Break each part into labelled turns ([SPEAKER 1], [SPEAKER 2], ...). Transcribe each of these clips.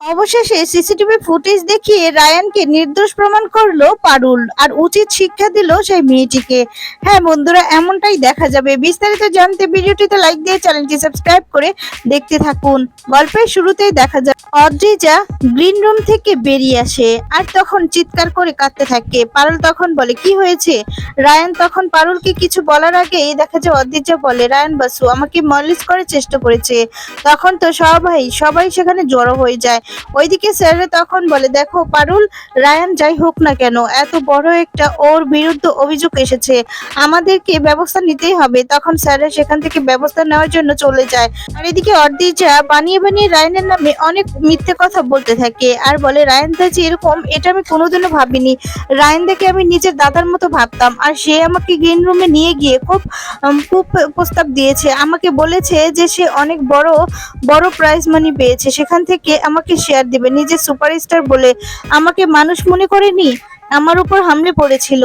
[SPEAKER 1] অবশেষে CCTV footage দেখিয়ে রায়ানকে নির্দোষ প্রমাণ করলো পারুল, আর উচিত শিক্ষা দিল সেই মেয়েটিকে। হ্যাঁ বন্ধুরা, এমনটাই দেখা যাবে। বিস্তারিত জানতে ভিডিওটিতে লাইক দিয়ে চ্যানেলটি সাবস্ক্রাইব করে দেখতে থাকুন। গল্পের শুরুতেই দেখা যায় অদ্রিজা গ্রিন রুম থেকে বেরিয়ে আসে আর তখন চিৎকার করে কাঁদতে থাকে। পারুল তখন বলে কি হয়েছে। রায়ান তখন পারুলকে কিছু বলার আগেই দেখা যায় অদ্রিজা বলে, রায়ান বাসু আমাকে মলিশ করার চেষ্টা করেছে। তখন তো সবাই সেখানে জড়ো হয়ে যায়। ওইদিকে স্যাররা তখন বলে, দেখো পারুল, রায়ান যাই হোক না কেন, এত বড় একটা ওর বিরুদ্ধে অভিযোগ এসেছে, আমাদেরকে ব্যবস্থা নিতেই হবে। তখন স্যাররা সেখান থেকে ব্যবস্থা নেওয়ার জন্য চলে যায়। আর এদিকে অর্দিজা বানিয়ে বানিয়ে রায়ানের নামে অনেক মিথ্যে কথা বলতে থাকে আর বলে, রায়ান দা যে এরকম, এটা আমি কোনোদিনও ভাবিনি। রায়ান দাকে আমি নিজের দাদার মতো ভাবতাম, আর সে আমাকে গ্রিন রুমে নিয়ে গিয়ে খুব প্রস্তাব দিয়েছে। আমাকে বলেছে যে সে অনেক বড় বড় প্রাইজ মানি পেয়েছে, সেখান থেকে আমাকে শেয়ার দিবে। নিজের সুপারস্টার বলে আমাকে মানুষ মনে করেনি, আমার উপর হামলে পড়েছিল।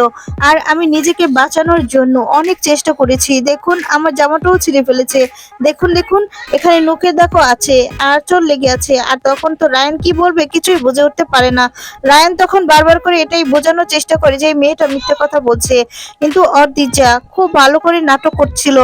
[SPEAKER 1] আর আমি নিজেকে বাঁচানোর জন্য অনেক চেষ্টা করেছি। দেখুন আমার জামাটাও ছিঁড়ে ফেলেছে, দেখুন দেখুন এখানে নোকের দাগও আছে, আর চোট লেগে আছে। আর তখন তো রায়ান কি বলবে কিছুই বুঝে উঠতে পারে না। রায়ান তখন বারবার করে এটাই বোঝানোর চেষ্টা করে যে এই মেয়েটা মিথ্যে কথা বলছে, কিন্তু অর্দিজা খুব ভালো করে নাটক করছিল।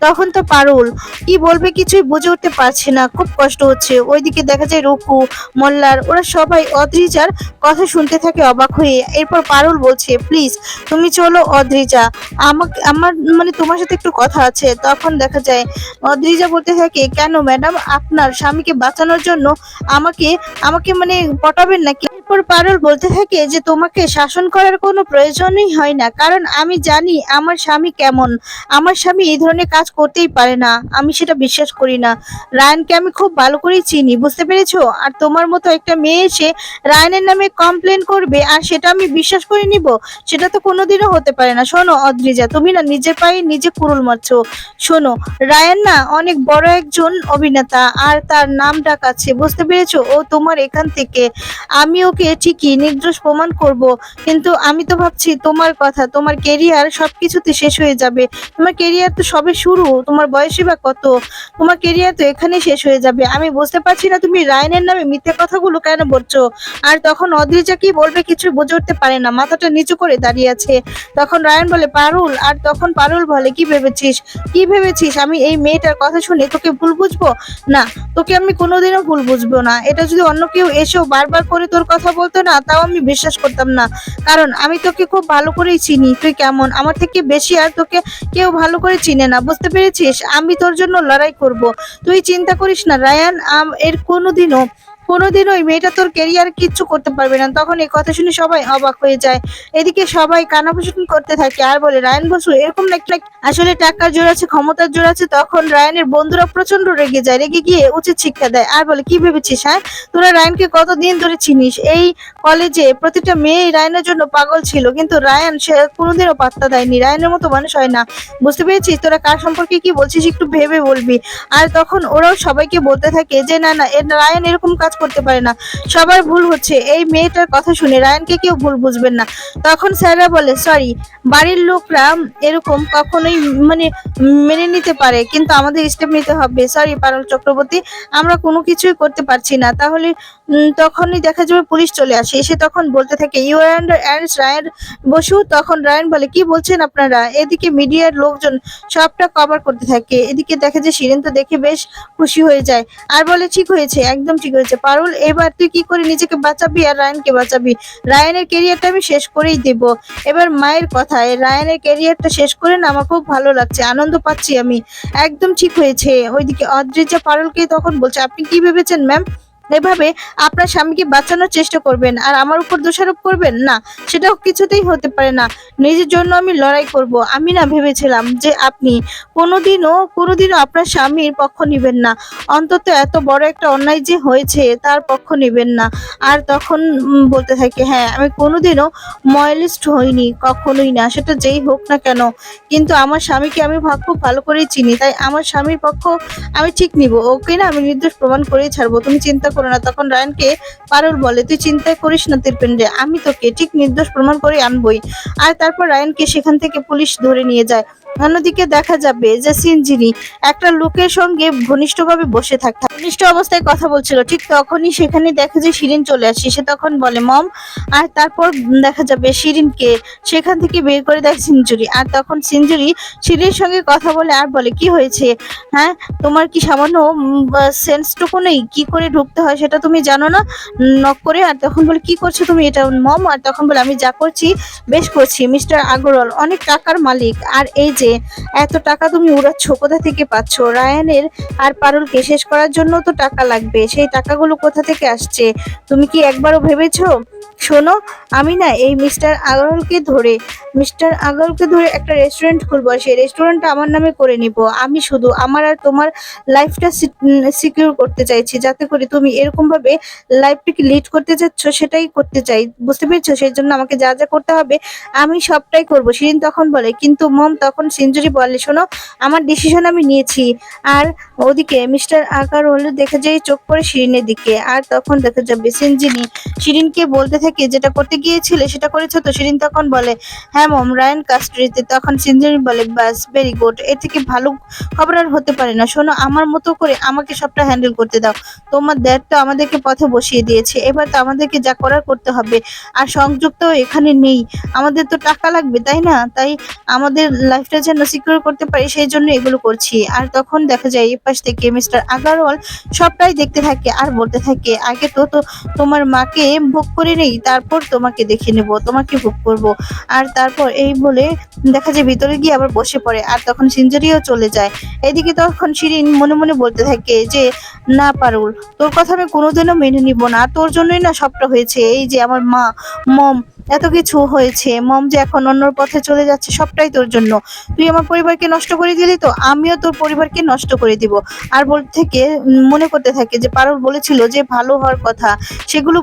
[SPEAKER 1] তখন তো পারুল কি বলবে কিছুই বুঝে উঠতে পারছে না, খুব কষ্ট হচ্ছে। ওইদিকে দেখা যায় রুকু, মোল্লার, ওরা সবাই অদ্রিজার কথা শুনতে থাকে অবাক হয়ে। এরপর পারুল বলছে, প্লিজ তুমি চলো অদ্রিজা, আমাকে আমার মানে তোমার সাথে একটু কথা আছে। তখন দেখা যায় অদ্রিজা বলতে থাকে, কেন ম্যাডাম, আপনার স্বামীকে বাঁচানোর জন্য আমাকে আমাকে মানে পটাবেন নাকি। এরপর পারুল বলতে থাকে যে তোমাকে শাসন করার কোনো প্রয়োজনই হয় না, কারণ আমি জানি আমার স্বামী কেমন। আমার স্বামী এই ধরনের কাজ করতেই পারে না, আমি সেটা বিশ্বাস করি না। রায়ানকে আমি খুব ভালো করেই চিনি, বুঝতে পেরেছো। আর তোমার মতো একটা মেয়ে এসে রায়ানের নামে কমপ্লেন করবে আর সেটা আমি বিশ্বাস করে নিব, সেটা তো কোনোদিনও হতে পারে না। শোনো অদ্রিজা, তুমি না নিজের পায়ে নিজে কুড়ুল মারছো। শোনো, রায়ান না অনেক বড় একজন অভিনেতা, আর তার নাম ডাক আছে, বুঝতে পেরেছো। ও তোমার এখান থেকে, আমি ওকে ঠিকই নির্দোষ প্রমাণ করব, কিন্তু আমি তো ভাবছি তোমার কথা, তোমার কেরিয়ার সবকিছুতে শেষ হয়ে যাবে। তোমার কেরিয়ার তো সবে শুরু, তোমার বয়সই বা কত, তোমার কেরিয়ার তো এখানেই শেষ হয়ে যাবে। আমি বুঝতে পারছি না তুমি রায়ানের নামে মিথ্যে কথাগুলো কেন বলছো। আর তখন অদ্রিজা কি বলবে কিছু বুঝে উঠতে পারে না, মাথাটা নিচু করে দাঁড়িয়ে আছে। তখন রায়ান বলে, পারুল। আর তখন পারুল বলে, কি ভেবেছিস আমি এই মেয়েটার কথা শুনে তোকে ভুল বুঝবো? না, তোকে আমি কোনোদিনও ভুল বুঝবো না। এটা যদি অন্য কেউ এসেও বারবার করে তোর কথা বলতো না, তাও আমি বিশ্বাস করতাম না, কারণ আমি তোকে খুব ভালো করেই চিনি, তুই কেমন। আমার থেকে বেশি আর তোকে কেউ ভালো করে চিনে না, বুঝতে পেরেছিস। আমি তোর জন্য লড়াই করব, তুই চিন্তা করিস না রায়ান। এর কোনোদিনও ওই মেয়েটা তোর ক্যারিয়ার কিচ্ছু করতে পারবে না। তখন এই কথা শুনে সবাই অবাক হয়ে যায়। এদিকে সবাই কানাঘুষণ করতে থাকে আর বলে, রায়ান বসু এরকম নাকি, আসলে টাকার জোর আছে, ক্ষমতার জোর আছে। তখন রায়ানের বন্ধুরা প্রচন্ড রেগে যায়, রেগে গিয়ে উচিত শিক্ষা দেয় আর বলে, কি ভেবেছিস হ্যাঁ, তোরা রায়ানকে কতদিন ধরে চিনিস? এই কলেজে প্রতিটা মেয়ে রায়ানের জন্য পাগল ছিল, কিন্তু রায়ান সে কোনোদিনও পাত্তা দেয়নি। রায়ানের মতো মানুষ হয় না, বুঝতে পেরেছিস। তোরা কার সম্পর্কে কি বলছিস একটু ভেবে বলবি। আর তখন ওরাও সবাইকে বলতে থাকে যে না না, রায়ান এরকম কাজ করতে পারে না, সবার ভুল হচ্ছে। এই মেয়েটার কথা শুনে রায়ানকে কেউ ভুল বুঝবেন না। তখন স্যাররা বলে, সরি, বাড়ির লোকরা এরকম কখনোই মানে মেনে নিতে পারে, কিন্তু আমাদের স্টেপ নিতে হবে। সরি পারুল চক্রবর্তী, আমরা কোনো কিছুই করতে পারছি না। তাহলে তখনই দেখা যাবে পুলিশ চলে আসে। এসে তখন বলতে থাকে, you are under arrest Ryan Basu. তখন রায়ান বলে, কি বলছেন আপনারা। এদিকে মিডিয়ার লোকজন সবটা কভার করতে থাকে। এদিকে দেখা যায় শিরিন তো দেখে বেশ খুশি হয়ে যায় আর বলে, ঠিক হয়েছে, একদম ঠিক হয়েছে পারুল, এবার তুই কি করে নিজেকে বাঁচাবি আর রায়ানকে বাঁচাবি। রায়ানের কেরিয়ারটা আমি শেষ করেই দেব। এবার মায়ের কথায় রায়ানের কেরিয়ারটা শেষ করে না আমার খুব ভালো লাগছে, আনন্দ পাচ্ছি আমি, একদম ঠিক হয়েছে। ওইদিকে অদ্রিজা পারুলকে তখন বলছে, আপনি কি ভেবেছেন ম্যাম, এভাবে আপনার স্বামীকে বাঁচানোর চেষ্টা করবেন আর আমার উপর দোষারোপ করবেন? না, সেটাও কিছুতেই হতে পারে না। নিজের জন্য আমি লড়াই করব। আমি না ভেবেছিলাম যে আপনি কোনোদিনও আপনার স্বামীর পক্ষ নিবেন না, অন্তত এত বড় একটা অন্যায় যে হয়েছে তার পক্ষ নিবেন না। আর তখন বলতে থাকে, হ্যাঁ আমি কোনোদিনও ময়ালিস্ট হইনি, কখনোই না, সেটা যেই হোক না কেন, কিন্তু আমার স্বামীকে আমি খুব ভালো করেই চিনি, তাই আমার স্বামীর পক্ষ আমি ঠিক নিব। ওকে না আমি নির্দোষ প্রমাণ করেই ছাড়বো, তুমি চিন্তা করো না। তখন রায়ানকে পারুল বলে, তুই চিন্তা করিস না তিরপেন্ডে, আমি তোকে ঠিক নির্দোষ প্রমাণ করে আনবই। আর তারপর রায়ানকে সেখান থেকে পুলিশ ধরে নিয়ে যায়। অন্যদিকে দেখা যাবে যে সিনজিনি একটা লোকের সঙ্গে ঘনিষ্ঠভাবে বসে থাকতে ঘনিষ্ঠ অবস্থায় কথা বলছিল, ঠিক তখনই সেখানে দেখে যে শিরিন চলে আসে। সে তখন বলে মম, আর তারপর দেখা যাবে শিরিনকে সেখান থেকে বের করে দেয় সিনজুরি। আর তখন সিনজুরি শিরিনের সঙ্গে কথা বলে আর বলে কি হয়েছে, হ্যাঁ তোমার কি সামান্য সেন্সটুকু নেই, কি করে ঢুকতে হয় সেটা তুমি জানো না, নক করে। আর তখন বলে কি করছো তুমি এটা মম, আর তখন বলে আমি যা করছি বেশ করছি, মিস্টার আগরওয়াল অনেক টাকার মালিক, আর এই যে এত টাকা তুমি উড়াচ্ছ কোথা থেকে পাচ্ছ? রায়ানের আর পারুলকে শেষ করার জন্য তো টাকা লাগবে, সেই টাকাগুলো কোথা থেকে আসছে তুমি কি একবারও ভেবেছো? শোনো, আমি না এই মিস্টার আগরওয়ালকে ধরে একটা রেস্টুরেন্ট খুলবো, সেই রেস্টুরেন্টটা আমার নামে করে নিব। আমি শুধু আমার আর তোমার লাইফটা সিকিউর করতে চাইছি, যাতে করে তুমি এরকম ভাবে লাইফটাকে লিড করতে চাচ্ছ সেটাই করতে চাই, বুঝতে পেরেছো? সেই জন্য আমাকে যা যা করতে হবে আমি সবটাই করব। শিরিন তখন বলে কিন্তু মম, তখন সিনজুরি বলে শোনো, আমার ডিসিশন আমি নিয়েছি। আর ওদিকে মিস্টার আগারওয়াল দেখা যায় চোখ পড়ে শিরিনের দিকে। আর তখন দেখা যাবে সিনজিনি শিরিনকে বলতে থাকে যেটা করতে গিয়েছিলে সেটা করেছো তো? শিরিন তখন বলে হ্যাঁ মম, রায়ান কাস্টডিতে। তখন সিনজিনি বলে বাস, ভেরি গুড, এর থেকে ভালো খবর আর হতে পারে না। শোনো, আমার মতো করে আমাকে সবটা হ্যান্ডেল করতে দাও। তোমার ড্যাড তো আমাদেরকে পথে বসিয়ে দিয়েছে, এবার তো আমাদেরকে যা করার করতে হবে। আর সংযোগ তো এখানে নেই, আমাদের তো টাকা লাগবে তাই না? তাই আমাদের লাইফটা যেন সিকিউর করতে পারি সেই জন্য এগুলো করছি। আর তখন দেখা যায় এই পাশ থেকে মিস্টার আগারওয়াল সবটাই দেখতে থাকে আর বলতে থাকে আগে তো তোমার মাকে ভোগ করে নেই, তারপর তোমাকে দেখে নেব, তোমাকে ভোগ করব। আর তারপর এই বলে দেখা যায় ভিতরে গিয়ে আবার বসে পড়ে। আর তখন সিনজারিও চলে যায়। এদিকে তখন শিরিন মনে মনে বলতে থাকে যে না পারুল, তোর কথা আমি কোনোদিনও মেনে নিব না, তোর জন্যই না সবটা হয়েছে। এই যে আমার মম এত কিছু হয়েছে, মম যে এখন অন্যর পথে চলে যাচ্ছে সবটাই তোর জন্য। তুই আমার পরিবারকে নষ্ট করে দিলি, তো আমিও তোর পরিবারকে নষ্ট করে দিব। আর বলতে থেকে মনে করতে থাকে যে পারুল বলেছিল যে ভালো হওয়ার কথা, সেগুলো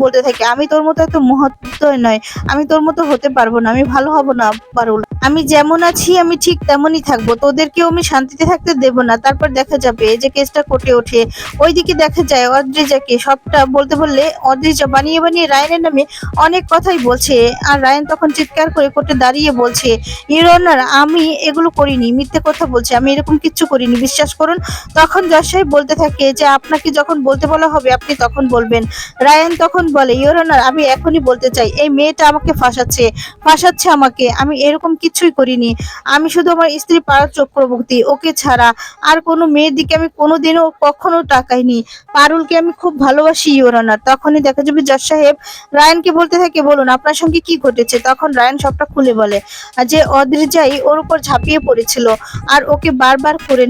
[SPEAKER 1] বলতে থাকে আমি তোর মতো এত মহত্ব নয়, আমি তোর মতো হতে পারবো না, আমি ভালো হব না পারুল, আমি যেমন আছি আমি ঠিক তেমনই থাকবো, তোদেরকেও আমি শান্তিতে থাকতে দেব না। তারপর দেখা যাবে যে কেসটা কোর্টে ওঠে। ওইদিকে দেখা যায় অদ্রিজাকে সবটা বলতে বললে অদ্রিজা বানিয়ে বানিয়ে রায়নের নামে অনেক কথাই বলছে। আর রায়ন তখন চিৎকার করে কোর্টে দাঁড়িয়ে বলছে ইউর অনার, আমি এগুলো করিনি, মিথ্যে কথা বলছে, আমি এরকম কিচ্ছু করিনি, বিশ্বাস করুন। তখন জজ সাহেব বলতে থাকে যে আপনাকে যখন বলতে বলা হবে আপনি তখন বলবেন। রায়ান তখন বলে ইউর অনার, আমি এখনই বলতে চাই এই মেয়েটা আমাকে ফাঁসাচ্ছে আমাকে, আমি এরকম কিছুই করিনি। আমি শুধু আমার স্ত্রী পারুল চক্রবর্তী, ওকে ছাড়া আর কোনো মেয়ের দিকে আমি কোনোদিনও কখনো তাকাইনি। পারুলকে আমি খুব ভালোবাসি ইউর অনার। তখনই দেখা যাবে জজ সাহেব রায়ানকে বলতে থাকে বলুন আপনার সঙ্গে কি ঘটেছে। তখন রায়ান সবটা খুলে বলে আর যে অদ্রিজাই ওর উপর ঝাঁপিয়ে পড়েছিল আর ওকে বারবার করে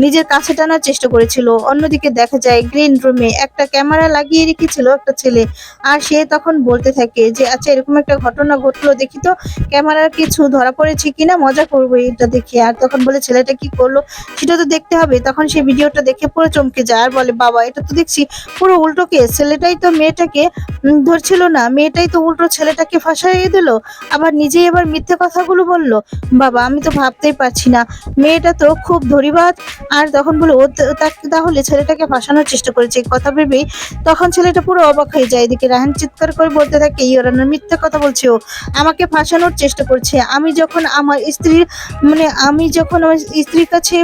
[SPEAKER 1] নিজের কাছে টানার চেষ্টা করেছিল। অন্যদিকে দেখা যায় গ্রিন রুমে একটা ক্যামেরা লাগিয়ে রেখেছিল একটা ছেলে। আর সে তখন বলতে থাকে যে আচ্ছা এরকম একটা ঘটনা ঘটলো, দেখি তো ক্যামেরার কিছু ধরা পড়েছে কিনা, মজা করবো এটা দেখে। আর তখন বলে ছেলেটা কি করলো সেটা তো দেখতে হবে। তখন সে ভিডিওটা দেখে পুরো চমকে যায় আর বলে বাবা, এটা তো দেখছি পুরো উল্টো কেস, ছেলেটাই তো মেয়েটাকে ধরছিল না, মেয়েটাই তো উল্টো ছেলেটাকে ফাঁসাইয়ে দিল, আবার নিজেই আবার মিথ্যে কথাগুলো বললো। বাবা, আমি তো ভাবতেই পারছি না, মেয়েটা তো খুব ধরিবাজ। আর তখন বলে ও তাহলে ছেলেটাকে ফাঁসানোর চেষ্টা করেছে, এই কথা ভেবেই তখন ছেলেটা পুরো অবাক হয়ে যায়। এদিকে রাহান চিৎকার করে বলতে থাকে ইওর অনার, মিথ্যে কথা বলছে, ও আমাকে ফাঁসানোর চেষ্টা করছে। আমি যখন আমার স্ত্রীর কাছে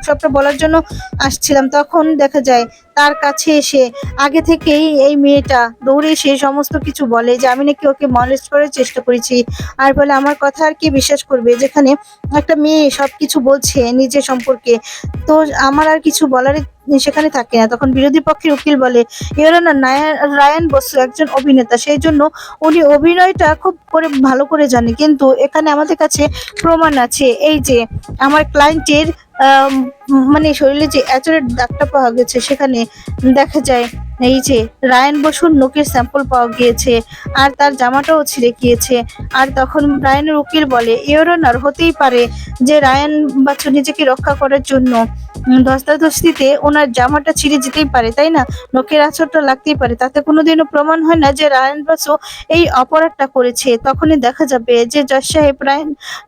[SPEAKER 1] সবটা বলার জন্য আসছিলাম, তখন দেখা যায় তার কাছে এসে আগে থেকেই এই মেয়েটা দৌড়ে এসে সমস্ত কিছু বলে যে আমি নাকি ওকে মলেস্ট করার চেষ্টা করেছি। আর বলে আমার কথা আর কি বিশ্বাস করবে, যেখানে একটা মেয়ে সবকিছু বলছে নিজের সম্পর্কে, তো আমার আর কিছু বলার সেখানে থাকে না। তখন বিরোধী পক্ষের উকিল বলে ইওর অনার, রায়ান বসু একজন অভিনেতা, সেই জন্য উনি অভিনয়টা খুব ভালো করে জানে, কিন্তু এখানে আমাদের কাছে প্রমাণ আছে। এই যে আমার ক্লায়েন্টের মানে শরীরে যে এচরের দাগটা পাওয়া গেছে, সেখানে দেখা যায় এই যে রায়ান বসুর নখের স্যাম্পল পাওয়া গিয়েছে, আর তার জামাটাও ছিঁড়ে গিয়েছে। আর তখন রায়ানের উকিল বলে ইওর অনার, হতেই পারে যে রায়ান বাচ্চু নিজেকে রক্ষা করার জন্য ধস্তাধস্তিতে ওনার জামাটা ছিঁড়ে যেতেই পারে, তাই না? নখের আঁচড়টা লাগতেই পারে, তাতে কোনোদিনও প্রমাণ হয় না যে রায়ান বাসু এই অপরাধটা করেছে। তখনই দেখা যাবে যে জজ সাহেব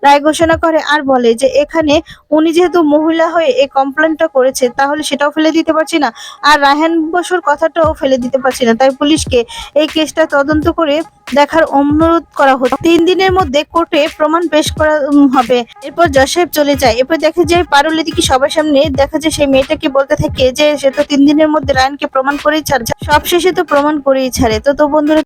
[SPEAKER 1] রায় ঘোষণা করে আর বলে যে এখানে উনি যেহেতু মহিলা হয়ে এই কমপ্লেনটা করেছে, তাহলে সেটাও ফেলে দিতে পারছি না, আর রায়হান বসুর কথাটাও ফেলে দিতে পারছি না, তাই পুলিশকে এই কেসটা তদন্ত করে দেখার অনুরোধ করা হচ্ছে। 3 দিনের মধ্যে কোর্টে প্রমাণ পেশ করা হবে। এরপর জজ সাহেব চলে যায়। এরপর দেখে যে পারুল এদিকে সবার সামনে দেখা যায় সেই মেয়েটাকে বলতে থাকে যে সে তো 3 দিনের মধ্যে রায়ানকে প্রমাণ করেই ছাড়ে, সব শেষে তো প্রমাণ করেই ছাড়ে। তো বন্ধুরা